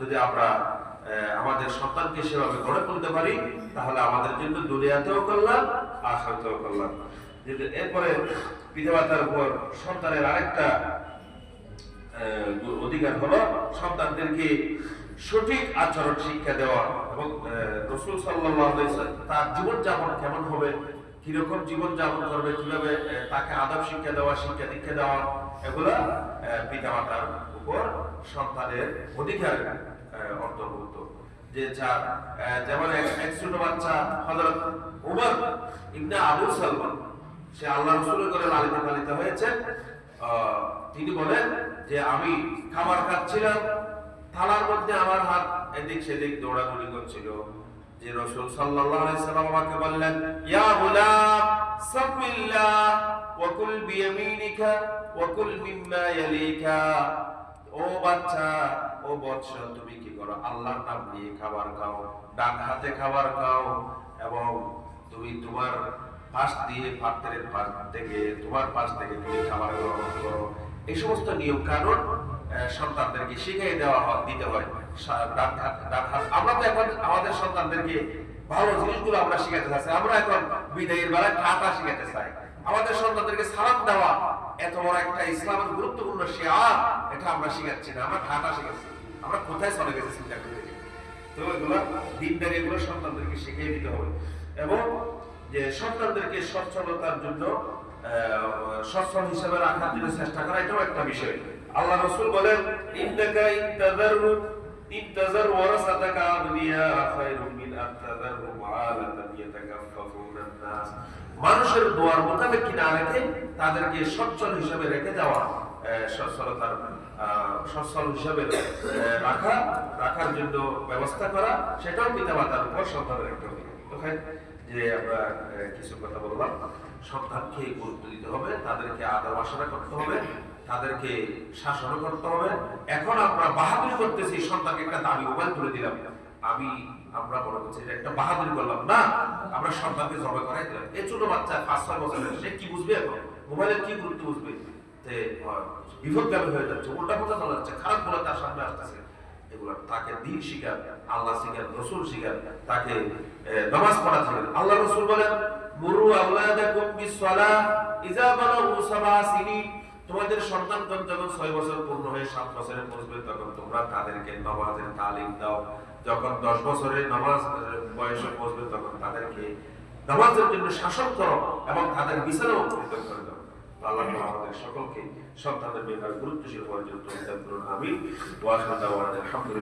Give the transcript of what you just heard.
যদি আমরা আমাদের সন্তানকে সেভাবে গড়ে তুলতে পারি, তাহলে আমাদের জন্য দুনিয়াতেও কল্যাণ, আখিরাতেও কল্যাণ। যেহেতু এরপরে পিতামাতার উপর সন্তানের আরেকটা অধিকার হলো সন্তানদেরকে সঠিক আচরণ শিক্ষা দেওয়া, এবং রাসূল সাল্লাল্লাহু আলাইহি ওয়াসাল্লাম তার জীবনযাপন কেমন হবে, কিরকম জীবনযাপন করবে, কিভাবে তাকে আদব শিক্ষা দেওয়া, শিক্ষা দীক্ষা দেওয়া, এগুলা পিতামাতার উপর সন্তানের অধিকার অন্তর্ভুক্ত। যে যেমন এক ছোট বাচ্চা হযরত উমর ইবনে আবু সালমান, সে আল্লাহ রাসূলের ঘরে লালিত পালিত হয়েছে। তিনি বলেন যে আমি খাবার খাচ্ছিলাম, থালার মধ্যে আমার হাত এদিক সেদিক দৌড়াদৌড়ি করছিল, যে রাসূল সাল্লাল্লাহু আলাইহি সাল্লাম আমাকে বললেন, ইয়া গুলাম সামিল্লাহ ওয়া কুল বিয়ামিনিকা ওয়া কুল মিম্মা ইয়ালিকা। ও বাচ্চা, ও বৎস, তুমি কি করো? আল্লাহর নাম নিয়ে খাবার খাও, ডান হাতে খাবার খাও, এবং তুমি তোমার পাশ দিয়ে পাত্রের পাশ থেকে, তোমার পাশ থেকে তুমি খাবার গ্রহণ করো। এই সমস্ত নিয়ম কানুন সন্তানদেরকে শিখিয়ে দেওয়া দিতে হয়। আমরা তো এখন আমাদের সন্তানদেরকে ভালো জিনিসগুলো আমরা শিখাতে চাচ্ছি। আমরা এখন বিদায়ের বেলায় টাটা শিখাতে চাই। আমাদের সন্তানদেরকে সালাম দেওয়া এত বড় একটা ইসলামের গুরুত্বপূর্ণ শিয়ার, এটা আমরা শিখাচ্ছি না, আমরা টাটা শিখাচ্ছি। আমরা কোথায় চলে গেছি চিন্তা করে দেখি। তো এগুলো দিনদারি, এগুলো সন্তানদেরকে শিখিয়ে দিতে হবে। এবং যে সন্তানদেরকে সচ্ছলতার জন্য সচ্ছল হিসেবে রাখার জন্য চেষ্টা করা, এটাও একটা বিষয়। আল্লাহ রাসূল বলেন, ইন্নাকা ইনতাযার ওয়ারাসাতাকা আবনিয়া খায়রুম মিন আতাযারহুম আলাতান ইয়াতাকাফফুনা নাস। মানুষের দোয়ার মোতাবেক না রেখে তাদেরকে সচ্ছল হিসেবে রেখে যাওয়া, সচ্ছল হিসেবে রাখার জন্য ব্যবস্থা করা, সেটাও পিতামাতার উপর সন্তানের একটা অধিকার। যে আমরা কিছু কথা বললাম, সন্তানকে গুরুত্ব দিতে হবে, তাদেরকে আদর আশরা করতে হবে, তাদেরকে শাসন করতে হবে। এখন আমরা বাহাদুরি করতেছি, সন্তানকে একটা দামি মোবাইল তুলে দিলাম, আমরা মনে করছি যে একটা বাহাদুরি করলাম না, আমরা সন্তানকে জবাই করাই দিলাম। এই ছোট বাচ্চা 5-6 বছরের, সে কি বুঝবে? এখন মোবাইলের কি গুরুত্ব বুঝবে? বিপদগামী হয়ে যাচ্ছে, উল্টা পথে চলে যাচ্ছে, খারাপ বলে তার সামনে আসতেছে। এগুলো তাকে দ্বীন শিখার, আল্লাহ শিখার, রাসূল শিখার, তাকে নামাজ পড়া শিখার। আল্লাহ রাসূল বলেন, মুরু আওলাদাকুম বিসসালাহ ইযা বালাগু 7 সিনিন। তোমাদের সন্তানগণ যখন 6 বছর পূর্ণ হয়ে 7 বছরে পৌঁছবে, তখন তোমরা তাদেরকে নামাজের তালিম দাও। যখন 10 বছরের নামাজ বয়সে পৌঁছবে, তখন তাদেরকে নামাজের জন্য শাসন করো এবং তাদের বিছানা উপস্থিত করে দাও। আল্লাহ আমাদের সকলকে সন্তানদের ব্যাপারে গুরুত্বশীল পর্যন্ত আমিন। ওয়া আলহামদুলিল্লাহ।